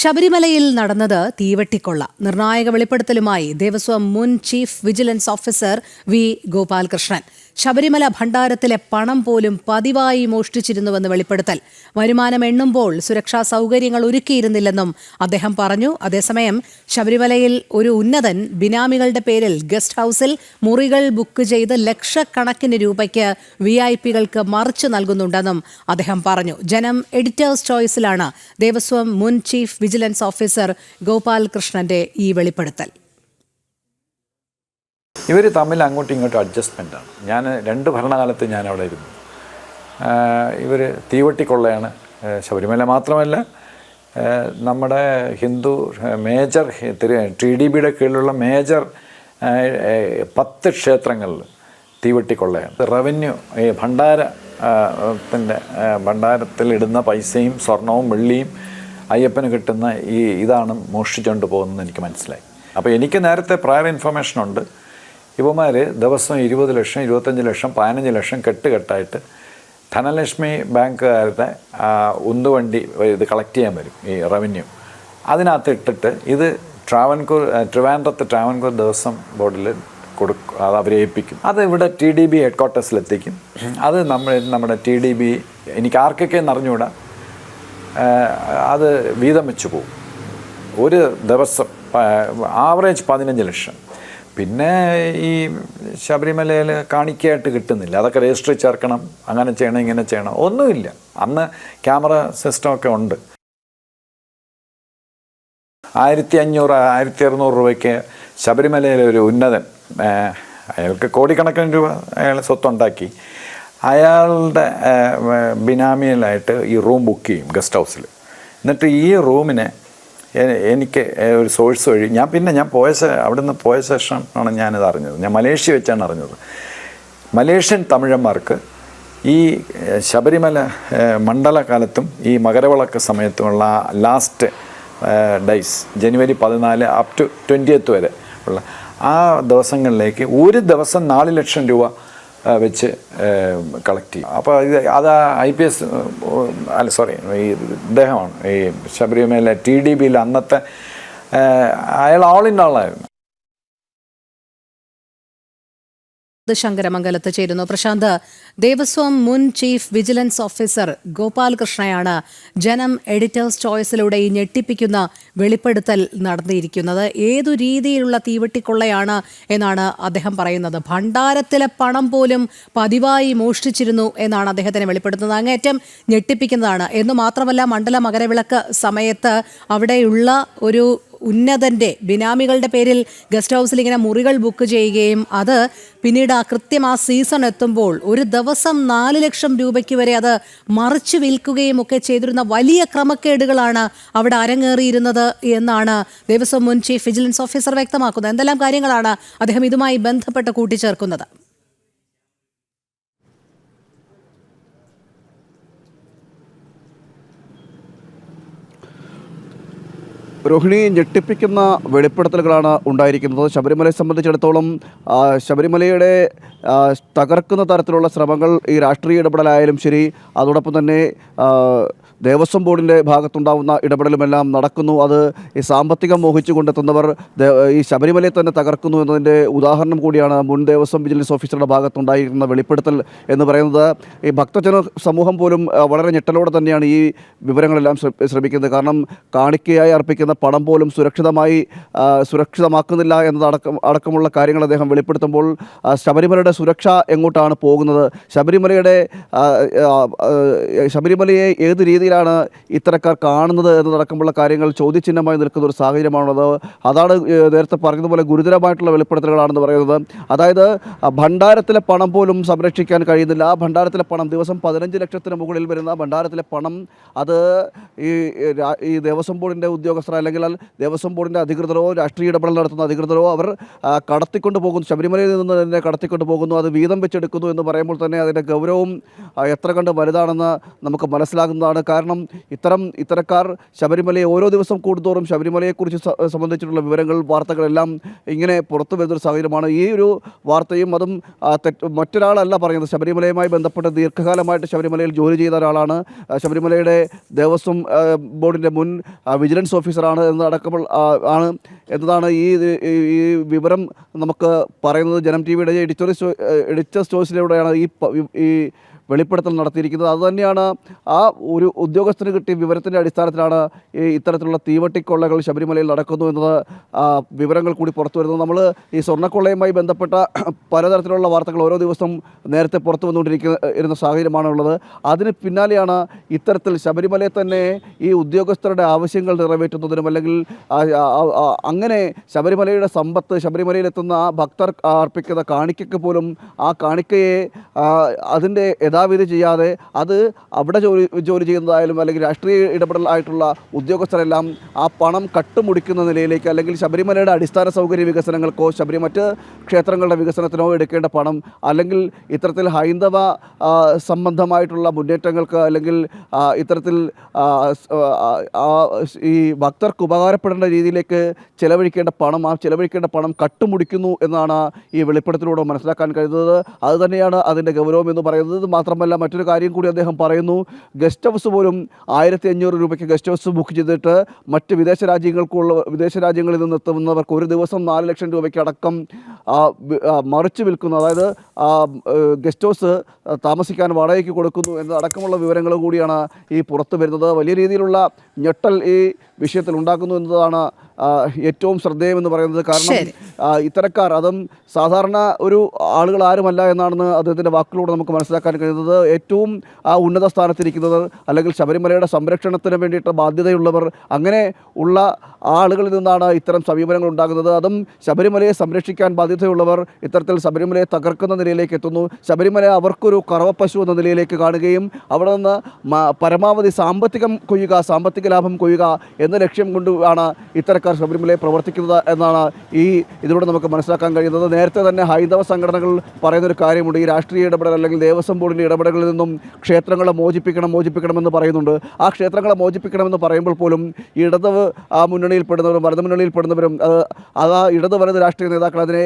ശബരിമലയിൽ നടന്നത് തീവെട്ടിക്കൊള്ള. നിർണായക വെളിപ്പെടുത്തലുമായി ദേവസ്വം മുൻ chief vigilance officer V Gopalakrishnan. Sabarimala ഭണ്ഡാരത്തിലെ പണം പോലും പതിവായി മോഷ്ടിച്ചിരുന്നുവെന്ന് വെളിപ്പെടുത്തൽ. വരുമാനം എണ്ണുമ്പോൾ സുരക്ഷാ സൗകര്യങ്ങൾ ഒരുക്കിയിരുന്നില്ലെന്നും അദ്ദേഹം പറഞ്ഞു. അതേസമയം ശബരിമലയിൽ ഒരു ഉന്നതൻ ബിനാമികളുടെ പേരിൽ ഗസ്റ്റ് ഹൌസിൽ മുറികൾ ബുക്ക് ചെയ്ത് ലക്ഷക്കണക്കിന് രൂപയ്ക്ക് വിഐപികൾക്ക് മറിച്ചു നൽകുന്നുണ്ടെന്നും അദ്ദേഹം പറഞ്ഞു. ജനം എഡിറ്റേഴ്സ് ചോയ്സിലാണ് ദേവസ്വം മുൻ ചീഫ് വിജിലൻസ് ഓഫീസർ ഗോപാലകൃഷ്ണന്റെ ഈ വെളിപ്പെടുത്തൽ. ഇവർ തമ്മിൽ അങ്ങോട്ടും ഇങ്ങോട്ടും അഡ്ജസ്റ്റ്മെൻറ്റാണ്. ഞാൻ 2 ഭരണകാലത്ത് ഞാൻ അവിടെ ഇരുന്നു. ഇവർ തീവെട്ടിക്കൊള്ളയാണ്. ശബരിമല മാത്രമല്ല, നമ്മുടെ ഹിന്ദു മേജർ TDBയുടെ കീഴിലുള്ള മേജർ 10 ക്ഷേത്രങ്ങളിൽ തീവെട്ടിക്കൊള്ളയാണ്. റവന്യൂ ഭണ്ഡാരത്തിലിടുന്ന പൈസയും സ്വർണവും വെള്ളിയും അയ്യപ്പന് കിട്ടുന്ന ഇതാണ് മോഷ്ടിച്ചുകൊണ്ട് പോകുന്നതെന്ന് എനിക്ക് മനസ്സിലായി. അപ്പോൾ എനിക്ക് നേരത്തെ പ്രയർ ഇൻഫർമേഷൻ ഉണ്ട്. ഇവന്മാർ ദിവസം 20 ലക്ഷം 25 ലക്ഷം 15 ലക്ഷം കെട്ടായിട്ട് ധനലക്ഷ്മി ബാങ്കുകാരുടെ ഉന്തുവണ്ടി ഇത് കളക്ട് ചെയ്യാൻ വരും, ഈ റവന്യൂ. അതിനകത്ത് ഇട്ടിട്ട് ഇത് ട്രിവാൻഡ്രത്ത് ട്രാവൻകൂർ ദേവസ്വം ബോർഡിൽ കൊടുക്കും. അത് അവരെ ഏൽപ്പിക്കും. അത് ഇവിടെ TDB ഹെഡ് ക്വാർട്ടേഴ്സിലെത്തിക്കും. അത് നമ്മുടെ TDB എനിക്ക് ആർക്കൊക്കെ അറിഞ്ഞുകൂടാ, അത് വീതം വെച്ച് പോകും. ഒരു ദിവസം ആവറേജ് 15 ലക്ഷം. പിന്നെ ഈ ശബരിമലയിൽ കാണിക്കയായിട്ട് കിട്ടുന്നില്ല. അതൊക്കെ രജിസ്റ്ററിൽ ചേർക്കണം, അങ്ങനെ ചെയ്യണം, ഇങ്ങനെ ചെയ്യണം, ഒന്നുമില്ല. അന്ന് ക്യാമറ സിസ്റ്റമൊക്കെ ഉണ്ട്. 1500-1600 രൂപയ്ക്ക് ശബരിമലയിലെ ഒരു ഉന്നതൻ, അയാൾക്ക് കോടിക്കണക്കിന് രൂപ അയാൾ സ്വത്തുണ്ടാക്കി, അയാളുടെ ബിനാമിയിലായിട്ട് ഈ റൂം ബുക്ക് ചെയ്യും ഗസ്റ്റ് ഹൗസിൽ. എന്നിട്ട് ഈ റൂമിനെ എനിക്ക് ഒരു സോഴ്സ് വഴി അവിടെ നിന്ന് പോയ ശേഷമാണ് ഞാനിത് അറിഞ്ഞത്. ഞാൻ മലേഷ്യ വെച്ചാണ് അറിഞ്ഞത്. മലേഷ്യൻ തമിഴന്മാർക്ക് ഈ ശബരിമല മണ്ഡലകാലത്തും ഈ മകരവിളക്ക് സമയത്തുമുള്ള last days January 14 up to 20th വരെ ഉള്ള ആ ദിവസങ്ങളിലേക്ക് ഒരു ദിവസം 4 ലക്ഷം രൂപ വെച്ച് കളക്ട് ചെയ്യും. അപ്പോൾ അത് IPS ഈ ഇദ്ദേഹമാണ് ഈ ശബരിമല TDBയിൽ അന്നത്തെ അയാൾ ഓൾ ഇൻ ആളായിരുന്നു. ശങ്കരമംഗലത്ത് ചേരുന്നു. പ്രശാന്ത്, ദേവസ്വം മുൻ ചീഫ് വിജിലൻസ് ഓഫീസർ ഗോപാലകൃഷ്ണയാണ് ജനം എഡിറ്റേഴ്സ് ചോയ്സിലൂടെ ഈ ഞെട്ടിപ്പിക്കുന്ന വെളിപ്പെടുത്തൽ നടത്തിയിരിക്കുന്നത്. ഏതു രീതിയിലുള്ള തീവെട്ടിക്കൊള്ളയാണ് എന്നാണ് അദ്ദേഹം പറയുന്നത്. ഭണ്ഡാരത്തിലെ പണം പോലും പതിവായി മോഷ്ടിച്ചിരുന്നു എന്നാണ് അദ്ദേഹത്തിനെ വെളിപ്പെടുത്തുന്നത്. അങ്ങേറ്റം ഞെട്ടിപ്പിക്കുന്നതാണ്. എന്ന് മാത്രമല്ല, മണ്ഡല മകരവിളക്ക് സമയത്ത് അവിടെയുള്ള ഒരു ഉന്നതൻ്റെ ബിനാമികളുടെ പേരിൽ ഗസ്റ്റ് ഹൗസിൽ ഇങ്ങനെ മുറികൾ ബുക്ക് ചെയ്യുകയും അത് പിന്നീട് കൃത്യം ആ സീസൺ എത്തുമ്പോൾ ഒരു ദിവസം 4 ലക്ഷം രൂപയ്ക്ക് വരെ അത് മറിച്ചു വിൽക്കുകയും ഒക്കെ ചെയ്തിരുന്ന വലിയ ക്രമക്കേടുകളാണ് അവിടെ അരങ്ങേറിയിരുന്നത് എന്നാണ് ദേവസ്വം മുൻ ചീഫ് വിജിലൻസ് ഓഫീസർ വ്യക്തമാക്കുന്നത്. എന്തെല്ലാം കാര്യങ്ങളാണ് അദ്ദേഹം ഇതുമായി ബന്ധപ്പെട്ട് കൂട്ടിച്ചേർക്കുന്നത്? രോഹിണി, ഞെട്ടിപ്പിക്കുന്ന വെളിപ്പെടുത്തലുകളാണ് ഉണ്ടായിരിക്കുന്നത്. ശബരിമലയെ സംബന്ധിച്ചിടത്തോളം ശബരിമലയുടെ തകർക്കുന്ന തരത്തിലുള്ള ശ്രമങ്ങൾ ഈ രാഷ്ട്രീയ ഇടപെടലായാലും ശരി, അതോടൊപ്പം തന്നെ ദേവസ്വം ബോർഡിൻ്റെ ഭാഗത്തുണ്ടാകുന്ന ഇടപെടലുമെല്ലാം നടക്കുന്നു. അത് ഈ സാമ്പത്തികം മോഹിച്ചു കൊണ്ടെത്തുന്നവർ ഈ ശബരിമലയെ തന്നെ തകർക്കുന്നു എന്നതിൻ്റെ ഉദാഹരണം കൂടിയാണ് മുൻ ദേവസ്വം വിജിലൻസ് ഓഫീസറുടെ ഭാഗത്തുണ്ടായിരിക്കുന്ന വെളിപ്പെടുത്തൽ എന്ന് പറയുന്നത്. ഈ ഭക്തജന സമൂഹം പോലും വളരെ ഞെട്ടലോടെ തന്നെയാണ് ഈ വിവരങ്ങളെല്ലാം ശ്രമിക്കുന്നത്. കാരണം കാണിക്കയായി അർപ്പിക്കുന്ന പണം പോലും സുരക്ഷിതമാക്കുന്നില്ല അടക്കമുള്ള കാര്യങ്ങൾ അദ്ദേഹം വെളിപ്പെടുത്തുമ്പോൾ ശബരിമലയുടെ സുരക്ഷ എങ്ങോട്ടാണ് പോകുന്നത്, ശബരിമലയെ ഏത് രീതിയിലാണ് ഇത്തരക്കാർ കാണുന്നത് എന്നതടക്കമുള്ള കാര്യങ്ങൾ ചോദ്യചിഹ്നമായി നിൽക്കുന്ന ഒരു സാഹചര്യമാണുള്ളത്. അതാണ് നേരത്തെ പറഞ്ഞതുപോലെ ഗുരുതരമായിട്ടുള്ള വെളിപ്പെടുത്തലുകളാണെന്ന് പറയുന്നത്. അതായത് ഭണ്ഡാരത്തിലെ പണം പോലും സംരക്ഷിക്കാൻ കഴിയുന്നില്ല. ആ ഭണ്ഡാരത്തിലെ പണം ദിവസം 15 ലക്ഷത്തിന് മുകളിൽ വരുന്ന ഭണ്ഡാരത്തിലെ പണം അത് ഈ ദേവസ്വം ബോർഡിൻ്റെ ഉദ്യോഗസ്ഥർ അല്ലെങ്കിൽ ദേവസ്വം ബോർഡിൻ്റെ അധികൃതരോ രാഷ്ട്രീയ ഇടപെടൽ നടത്തുന്ന അധികൃതരോ അവർ കടത്തിക്കൊണ്ട് പോകുന്നു, ശബരിമലയിൽ നിന്ന് തന്നെ കടത്തിക്കൊണ്ട് പോകുന്നു, അത് വീതം വെച്ചെടുക്കുന്നു എന്ന് പറയുമ്പോൾ തന്നെ അതിൻ്റെ ഗൗരവം എത്ര കണ്ട് വലുതാണെന്ന് നമുക്ക് മനസ്സിലാകുന്നതാണ്. കാരണം ഇത്തരക്കാർ ശബരിമലയെ ഓരോ ദിവസം കൂടുന്തോറും ശബരിമലയെക്കുറിച്ച് സംബന്ധിച്ചിട്ടുള്ള വിവരങ്ങൾ, വാർത്തകളെല്ലാം ഇങ്ങനെ പുറത്തു വരുന്നൊരു സാഹചര്യമാണ്. ഈ ഒരു വാർത്തയും അതും മറ്റൊരാളല്ല പറയുന്നത്. ശബരിമലയുമായി ബന്ധപ്പെട്ട് ദീർഘകാലമായിട്ട് ശബരിമലയിൽ ജോലി ചെയ്ത ഒരാളാണ്. ശബരിമലയുടെ ദേവസ്വം ബോർഡിൻ്റെ മുൻ വിജിലൻസ് ഓഫീസറാണ് ആണ് എന്നതാണ് ഈ വിവരം നമുക്ക് പറയുന്നത്. ജനം ടി വിയുടെ എഡിറ്റേഴ്സ് ചോയ്സിലൂടെയാണ് ഈ വെളിപ്പെടുത്തൽ നടത്തിയിരിക്കുന്നത്. അതുതന്നെയാണ് ആ ഒരു ഉദ്യോഗസ്ഥന് കിട്ടിയ വിവരത്തിൻ്റെ അടിസ്ഥാനത്തിലാണ് ഇത്തരത്തിലുള്ള തീവട്ടിക്കൊള്ളകൾ ശബരിമലയിൽ നടക്കുന്നു എന്നത് വിവരങ്ങൾ കൂടി പുറത്തു വരുന്നത്. നമ്മൾ ഈ സ്വർണ്ണക്കൊള്ളയുമായി ബന്ധപ്പെട്ട പലതരത്തിലുള്ള വാർത്തകൾ ഓരോ ദിവസം നേരത്തെ പുറത്തു വന്നുകൊണ്ടിരിക്കുന്ന സാഹചര്യമാണുള്ളത്. അതിന് പിന്നാലെയാണ് ഇത്തരത്തിൽ ശബരിമലയെ തന്നെ ഈ ഉദ്യോഗസ്ഥരുടെ ആവശ്യങ്ങൾ നിറവേറ്റുന്നതിനും അല്ലെങ്കിൽ അങ്ങനെ ശബരിമലയുടെ സമ്പത്ത്, ശബരിമലയിലെത്തുന്ന ഭക്തർ അർപ്പിക്കുന്ന കാണിക്കയ്ക്ക് പോലും ആ കാണിക്കയെ അതിൻ്റെ യഥാവിധി ചെയ്യാതെ അത് അവിടെ ജോലി ചെയ്യുന്നതായാലും അല്ലെങ്കിൽ രാഷ്ട്രീയ ഇടപെടലായിട്ടുള്ള ഉദ്യോഗസ്ഥരെല്ലാം ആ പണം കട്ടുമുടിക്കുന്ന നിലയിലേക്ക്, അല്ലെങ്കിൽ ശബരിമലയുടെ അടിസ്ഥാന സൗകര്യ വികസനങ്ങൾക്കോ മറ്റ് ക്ഷേത്രങ്ങളുടെ വികസനത്തിനോ എടുക്കേണ്ട പണം, അല്ലെങ്കിൽ ഇത്തരത്തിൽ ഹൈന്ദവ സംബന്ധമായിട്ടുള്ള മുന്നേറ്റങ്ങൾക്ക്, അല്ലെങ്കിൽ ഇത്തരത്തിൽ ഈ ഭക്തർക്ക് ഉപകാരപ്പെടേണ്ട രീതിയിലേക്ക് ചെലവഴിക്കേണ്ട പണം കട്ടുമുടിക്കുന്നു എന്നാണ് ഈ വെളിപ്പെടുത്തലിലൂടെ മനസ്സിലാക്കാൻ കഴിയുന്നത്. അതുതന്നെയാണ് അതിൻ്റെ ഗൗരവം എന്ന് പറയുന്നത്. മാത്രമല്ല മറ്റൊരു കാര്യം കൂടി അദ്ദേഹം പറയുന്നു. ഗസ്റ്റ് ഹൗസ് പോലും 1500 രൂപയ്ക്ക് ഗസ്റ്റ് ഹൗസ് ബുക്ക് ചെയ്തിട്ട് മറ്റ് വിദേശ രാജ്യങ്ങളിൽ നിന്ന് എത്തുന്നവർക്ക് ഒരു ദിവസം 4 ലക്ഷം രൂപയ്ക്ക് അടക്കം മറിച്ച് വിൽക്കുന്നു. അതായത് ഗസ്റ്റ് ഹൗസ് താമസിക്കാൻ വാടകയ്ക്ക് കൊടുക്കുന്നു എന്നതടക്കമുള്ള വിവരങ്ങൾ കൂടിയാണ് ഈ പുറത്തു വരുന്നത്. വലിയ രീതിയിലുള്ള ഞെട്ടൽ ഈ വിഷയത്തിൽ ഉണ്ടാക്കുന്നു എന്നതാണ് ഏറ്റവും ശ്രദ്ധേയമെന്ന് പറയുന്നത്. കാരണം ഇത്തരക്കാർ അതും സാധാരണ ഒരു ആളുകൾ ആരുമല്ല എന്നാണെന്ന് അദ്ദേഹത്തിൻ്റെ വാക്കുകളോട് നമുക്ക് മനസ്സിലാക്കാൻ കഴിയുന്നത്. ഏറ്റവും ഉന്നത സ്ഥാനത്തിരിക്കുന്നത്, അല്ലെങ്കിൽ ശബരിമലയുടെ സംരക്ഷണത്തിന് വേണ്ടിയിട്ട് ബാധ്യതയുള്ളവർ, അങ്ങനെ ഉള്ള ആളുകളിൽ നിന്നാണ് ഇത്തരം സമീപനങ്ങൾ ഉണ്ടാകുന്നത്. അതും ശബരിമലയെ സംരക്ഷിക്കാൻ ബാധ്യതയുള്ളവർ ഇത്തരത്തിൽ ശബരിമലയെ തകർക്കുന്ന നിലയിലേക്ക് എത്തുന്നു. ശബരിമല അവർക്കൊരു കറവപ്പശു എന്ന നിലയിലേക്ക് കാണുകയും അവിടെ നിന്ന് പരമാവധി സാമ്പത്തിക ലാഭം കൊയ്യുക എന്ന ലക്ഷ്യം കൊണ്ട് ആണ് ഇത്തരക്കാർ ശബരിമലയെ പ്രവർത്തിക്കുന്നത് എന്നാണ് ഇതിലൂടെ നമുക്ക് മനസ്സിലാക്കാൻ കഴിയുന്നത്. നേരത്തെ തന്നെ ഹൈന്ദവ സംഘടനകൾ പറയുന്നൊരു കാര്യമുണ്ട്. ഈ രാഷ്ട്രീയ ഇടപെടൽ അല്ലെങ്കിൽ ദേവസ്വം ബോർഡിൻ്റെ ഇടപെടലിൽ നിന്നും ക്ഷേത്രങ്ങളെ മോചിപ്പിക്കണമെന്ന് പറയുന്നുണ്ട്. ആ ക്ഷേത്രങ്ങളെ മോചിപ്പിക്കണമെന്ന് പറയുമ്പോൾ പോലും ഇടത് മുന്നണിയിൽപ്പെടുന്നവരും വലത് മുന്നണിയിൽപ്പെടുന്നവരും ഇടത് വലത് രാഷ്ട്രീയ നേതാക്കൾ അതിനെ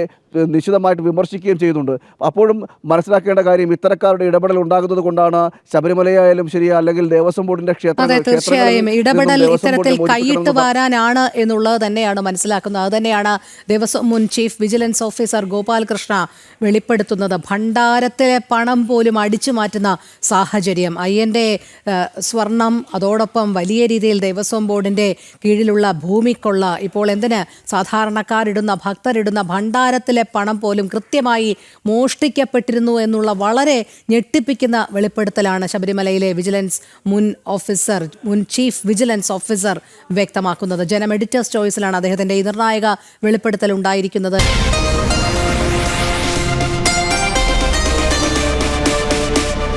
നിശിതമായിട്ട് വിമർശിക്കുകയും ചെയ്യുന്നുണ്ട്. അപ്പോഴും മനസ്സിലാക്കേണ്ട കാര്യം ഇത്തരക്കാരുടെ ഇടപെടൽ ഉണ്ടാകുന്നത് കൊണ്ടാണ് ശബരിമലയായാലും ശരി, അല്ലെങ്കിൽ ദേവസ്വം ബോർഡിൻ്റെ തീർച്ചയായും ഇടപെടൽ ഇത്തരത്തിൽ കൈയിട്ട് വാരാനാണ് എന്നുള്ളത് തന്നെയാണ് മനസ്സിലാക്കുന്നത്. അത് തന്നെയാണ് ദേവസ്വം മുൻ ചീഫ് വിജിലൻസ് ഓഫീസർ ഗോപാലകൃഷ്ണ വെളിപ്പെടുത്തുന്നത്. ഭണ്ഡാരത്തിലെ പണം പോലും അടിച്ചു മാറ്റുന്ന സാഹചര്യം, അയ്യൻ്റെ സ്വർണം, അതോടൊപ്പം വലിയ രീതിയിൽ ദേവസ്വം ബോർഡിൻ്റെ കീഴിലുള്ള ഭൂമിക്കൊള്ള, ഇപ്പോൾ എന്തിന് സാധാരണക്കാരിടുന്ന ഭക്തരിടുന്ന ഭണ്ഡാരത്തിലെ പണം പോലും കൃത്യമായി മോഷ്ടിക്കപ്പെട്ടിരുന്നു എന്നുള്ള വളരെ ഞെട്ടിപ്പിക്കുന്ന വെളിപ്പെടുത്തലാണ് ശബരിമലയിലെ മുൻ ചീഫ് വിജിലൻസ് ഓഫീസർ വ്യക്തമാക്കുന്നത്. ജനം എഡിറ്റേഴ്സ് ചോയ്സിലാണ് അദ്ദേഹത്തിൻ്റെ ഈ നിർണായക വെളിപ്പെടുത്തൽ ഉണ്ടായിരിക്കുന്നത്.